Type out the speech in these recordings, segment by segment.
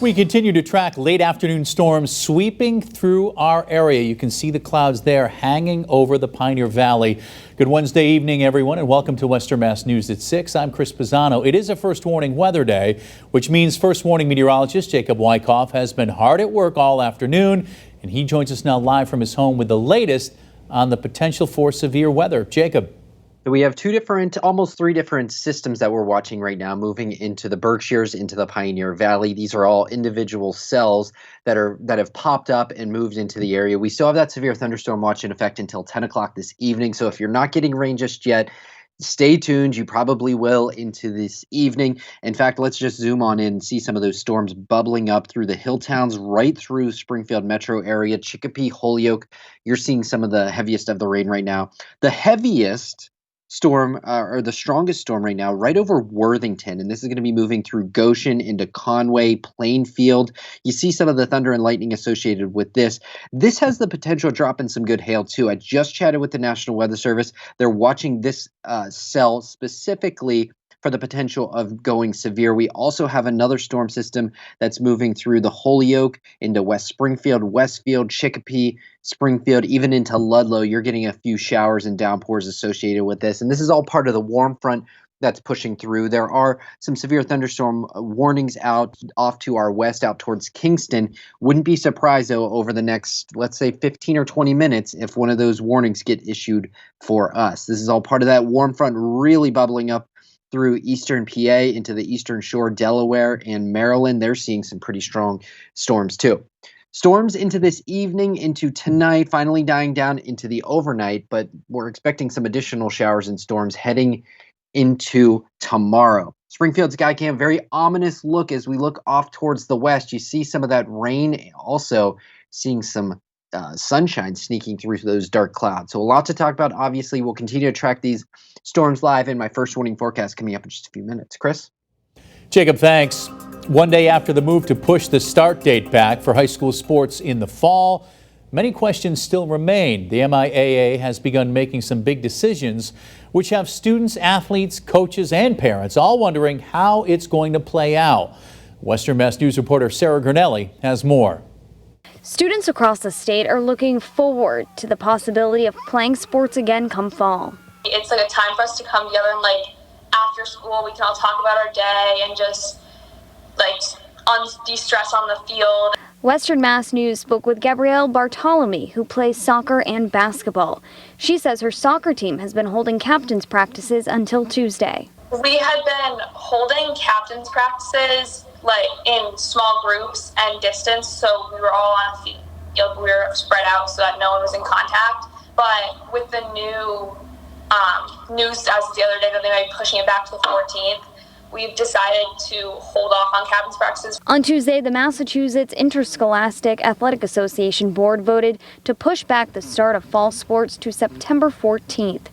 We continue to track late afternoon storms sweeping through our area. You can see the clouds there hanging over the Pioneer Valley. Good Wednesday evening, everyone, and welcome to Western Mass News at 6. I'm Chris Pisano. It is a first warning weather day, which means first warning meteorologist Jacob Wyckoff has been hard at work all afternoon, and he joins us now live from his home with the latest on the potential for severe weather. Jacob. We have almost three different systems that we're watching right now moving into the Berkshires, into the Pioneer Valley. These are all individual cells that have popped up and moved into the area. We still have that severe thunderstorm watch in effect until 10 o'clock this evening. So if you're not getting rain just yet, stay tuned. You probably will into this evening. In fact, let's just zoom on in and see some of those storms bubbling up through the hill towns, right through Springfield metro area, Chicopee, Holyoke. You're seeing some of the heaviest of the rain right now. The heaviest storm or the strongest storm right now right over Worthington, and this is going to be moving through Goshen into Conway, Plainfield. You see some of the thunder and lightning associated with this. This has the potential to drop in some good hail too. I just chatted with the National Weather Service. They're watching this cell specifically for the potential of going severe. We also have another storm system that's moving through the Holyoke into West Springfield, Westfield, Chicopee, Springfield, even into Ludlow. You're getting a few showers and downpours associated with this. And this is all part of the warm front that's pushing through. There are some severe thunderstorm warnings out off to our west, out towards Kingston. Wouldn't be surprised, though, over the next, let's say, 15 or 20 minutes if one of those warnings get issued for us. This is all part of that warm front really bubbling up through eastern PA into the eastern shore, Delaware and Maryland. They're seeing some pretty strong storms too. Storms into this evening, into tonight, finally dying down into the overnight, but we're expecting some additional showers and storms heading into tomorrow. Springfield Skycam, very ominous look as we look off towards the west. You see some of that rain, also seeing some sunshine sneaking through those dark clouds. So a lot to talk about. Obviously, we'll continue to track these storms live in my first warning forecast coming up in just a few minutes. Chris? Jacob, thanks. One day after the move to push the start date back for high school sports in the fall, many questions still remain. The MIAA has begun making some big decisions, which have students, athletes, coaches, and parents all wondering how it's going to play out. Western Mass News reporter Sarah Granelli has more. Students across the state are looking forward to the possibility of playing sports again come fall. It's like a time for us to come together and after school we can all talk about our day and just de-stress on the field. Western Mass News spoke with Gabrielle Bartolome, who plays soccer and basketball. She says her soccer team has been holding captain's practices until Tuesday. We had been holding captain's practices in small groups and distance, so we were all on the field. We were spread out so that no one was in contact. But with the new news as the other day that they might be pushing it back to the 14th, we've decided to hold off on captain's practices. On Tuesday, the Massachusetts Interscholastic Athletic Association board voted to push back the start of fall sports to September 14th.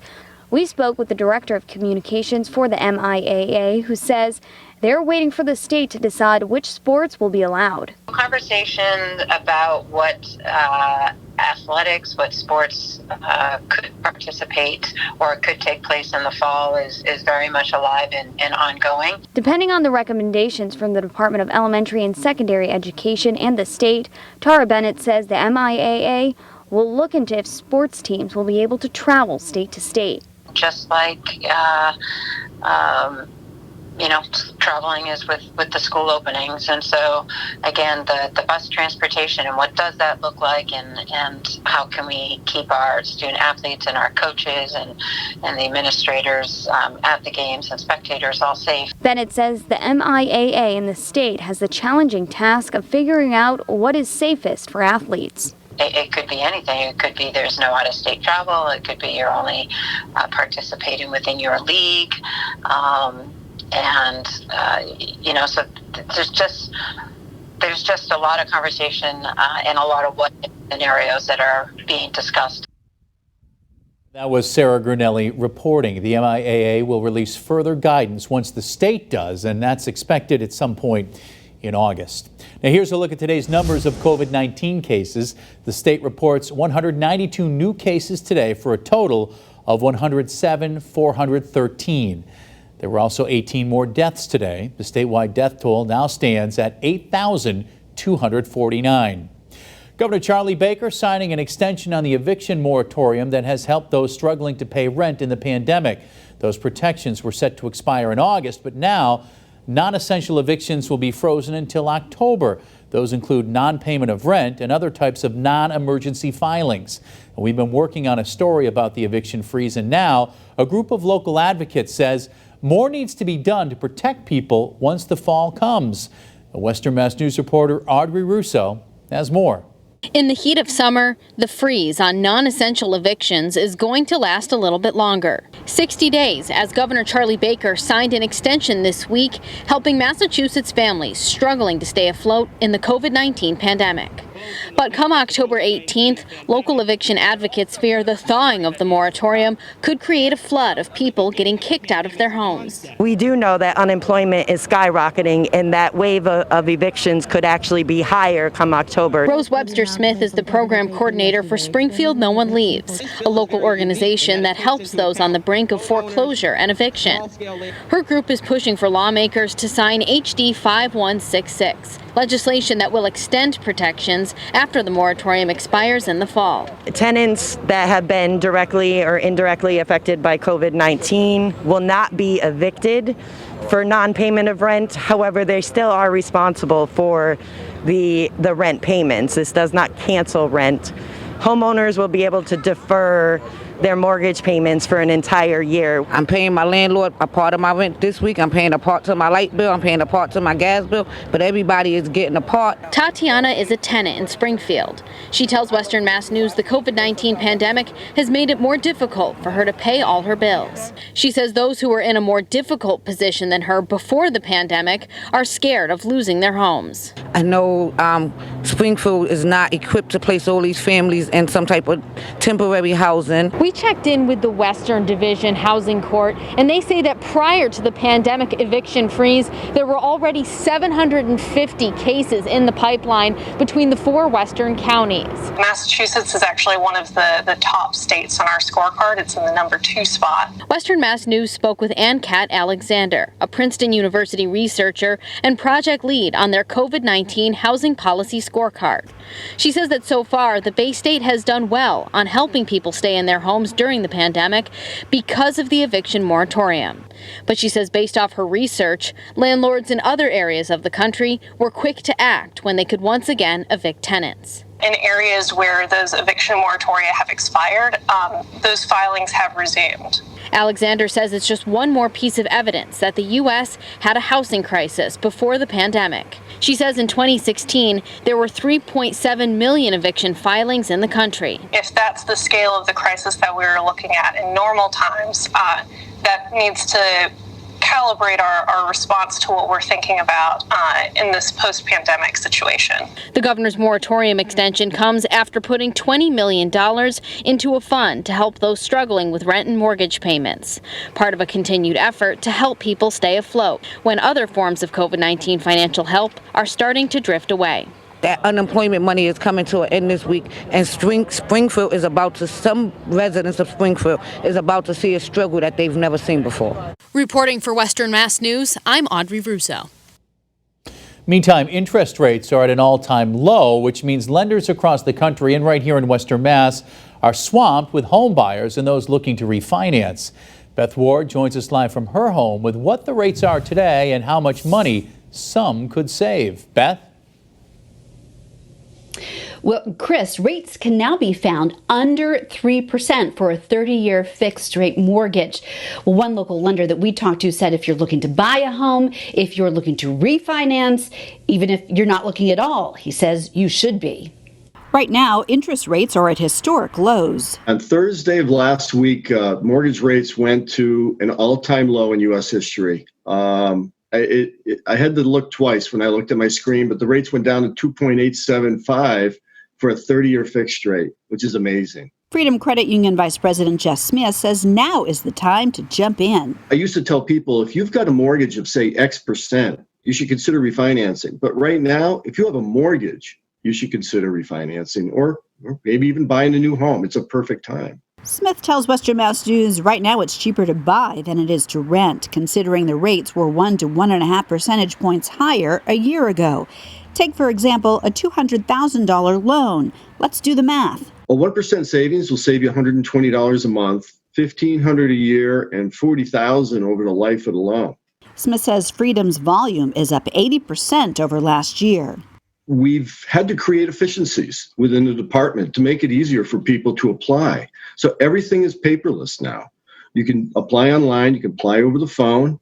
We spoke with the director of communications for the MIAA, who says they're waiting for the state to decide which sports will be allowed. Conversation about what athletics, what sports could participate or could take place in the fall is very much alive and ongoing. Depending on the recommendations from the Department of Elementary and Secondary Education and the state, Tara Bennett says the MIAA will look into if sports teams will be able to travel state to state. Just like traveling is with the school openings. And so, again, the bus transportation and what does that look like and how can we keep our student athletes and our coaches and the administrators at the games and spectators all safe. Bennett says the MIAA and the state has the challenging task of figuring out what is safest for athletes. It could be anything. It could be there's no out-of-state travel. It could be you're only participating within your league. So there's just a lot of conversation and a lot of what scenarios that are being discussed. That was Sarah Granelli reporting. The MIAA will release further guidance once the state does, and that's expected at some point in August. Now here's a look at today's numbers of COVID-19 cases. The state reports 192 new cases today for a total of 107,413. There were also 18 more deaths today. The statewide death toll now stands at 8,249. Governor Charlie Baker signing an extension on the eviction moratorium that has helped those struggling to pay rent in the pandemic. Those protections were set to expire in August, but now non-essential evictions will be frozen until October. Those include non-payment of rent and other types of non-emergency filings. And we've been working on a story about the eviction freeze, and now a group of local advocates says more needs to be done to protect people once the fall comes. Western Mass News reporter Audrey Russo has more. In the heat of summer, the freeze on non-essential evictions is going to last a little bit longer. 60 days as Governor Charlie Baker signed an extension this week, helping Massachusetts families struggling to stay afloat in the COVID-19 pandemic. But come October 18th, local eviction advocates fear the thawing of the moratorium could create a flood of people getting kicked out of their homes. We do know that unemployment is skyrocketing and that wave of evictions could actually be higher come October. Rose Webster Smith is the program coordinator for Springfield No One Leaves, a local organization that helps those on the brink of foreclosure and eviction. Her group is pushing for lawmakers to sign HD 5166, legislation that will extend protections after the moratorium expires in the fall. Tenants that have been directly or indirectly affected by COVID-19 will not be evicted for non-payment of rent. However, they still are responsible for the rent payments. This does not cancel rent. Homeowners will be able to defer their mortgage payments for an entire year. I'm paying my landlord a part of my rent this week. I'm paying a part to my light bill. I'm paying a part to my gas bill. But everybody is getting a part. Tatiana is a tenant in Springfield. She tells Western Mass News the COVID-19 pandemic has made it more difficult for her to pay all her bills. She says those who were in a more difficult position than her before the pandemic are scared of losing their homes. I know Springfield is not equipped to place all these families in some type of temporary housing. We checked in with the Western Division Housing Court, and they say that prior to the pandemic eviction freeze, there were already 750 cases in the pipeline between the 4 Western counties. Massachusetts is actually one of the top states on our scorecard. It's in the number 2 spot. Western Mass News spoke with Ann-Kat Alexander, a Princeton University researcher and project lead on their COVID-19 housing policy scorecard. She says that so far, the Bay State has done well on helping people stay in their homes during the pandemic because of the eviction moratorium. But she says based off her research, landlords in other areas of the country were quick to act when they could once again evict tenants. In areas where those eviction moratoria have expired, those filings have resumed. Alexander says it's just one more piece of evidence that the U.S. had a housing crisis before the pandemic. She says in 2016, there were 3.7 million eviction filings in the country. If that's the scale of the crisis that we were looking at in normal times, that needs to calibrate our response to what we're thinking about in this post-pandemic situation. The governor's moratorium extension comes after putting $20 million into a fund to help those struggling with rent and mortgage payments, part of a continued effort to help people stay afloat when other forms of COVID-19 financial help are starting to drift away. That unemployment money is coming to an end this week, and Springfield is about to, some residents of Springfield is about to see a struggle that they've never seen before. Reporting for Western Mass News, I'm Audrey Russo. Meantime, interest rates are at an all-time low, which means lenders across the country and right here in Western Mass are swamped with home buyers and those looking to refinance. Beth Ward joins us live from her home with what the rates are today and how much money some could save. Beth? Well, Chris, rates can now be found under 3% for a 30-year fixed rate mortgage. Well, one local lender that we talked to said if you're looking to buy a home, if you're looking to refinance, even if you're not looking at all, he says you should be. Right now, interest rates are at historic lows. On Thursday of last week, mortgage rates went to an all-time low in U.S. history. I had to look twice when I looked at my screen, but the rates went down to 2.875 for a 30-year fixed rate, which is amazing. Freedom Credit Union Vice President Jess Smith says now is the time to jump in. I used to tell people, if you've got a mortgage of, say, X%, you should consider refinancing. But right now, if you have a mortgage, you should consider refinancing or maybe even buying a new home. It's a perfect time. Smith tells Western Mass News right now it's cheaper to buy than it is to rent, considering the rates were 1 to 1.5 percentage points higher a year ago. Take, for example, a $200,000 loan. Let's do the math. A 1% savings will save you $120 a month, $1,500 a year, and $40,000 over the life of the loan. Smith says Freedom's volume is up 80% over last year. We've had to create efficiencies within the department to make it easier for people to apply. So everything is paperless now. You can apply online, you can apply over the phone.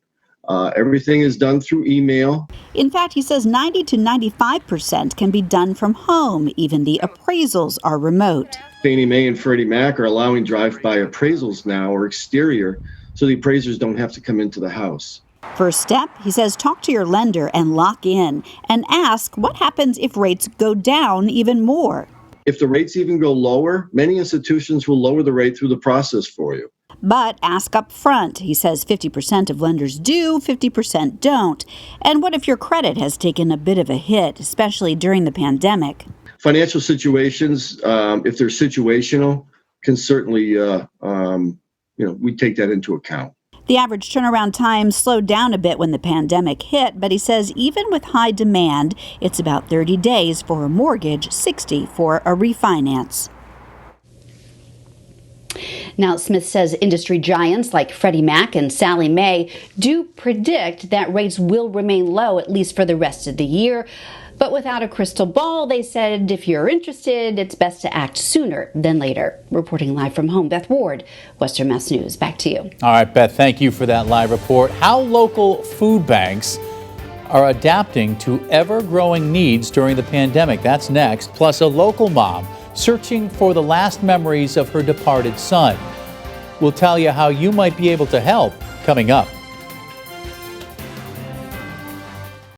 Everything is done through email. In fact, he says 90 to 95% can be done from home. Even the appraisals are remote. Fannie Mae and Freddie Mac are allowing drive-by appraisals now, or exterior, so the appraisers don't have to come into the house. First step, he says, talk to your lender and lock in and ask what happens if rates go down even more. If the rates even go lower, many institutions will lower the rate through the process for you. But ask up front. He says 50% of lenders do, 50% don't. And what if your credit has taken a bit of a hit, especially during the pandemic? Financial situations, if they're situational, can certainly, we take that into account. The average turnaround time slowed down a bit when the pandemic hit, but he says even with high demand, it's about 30 days for a mortgage, 60 for a refinance. Now, Smith says industry giants like Freddie Mac and Sallie Mae do predict that rates will remain low, at least for the rest of the year. But without a crystal ball, they said if you're interested, it's best to act sooner than later. Reporting live from home, Beth Ward, Western Mass News. Back to you. All right, Beth, thank you for that live report. How local food banks are adapting to ever-growing needs during the pandemic. That's next. Plus, a local mom searching for the last memories of her departed son. We'll tell you how you might be able to help coming up.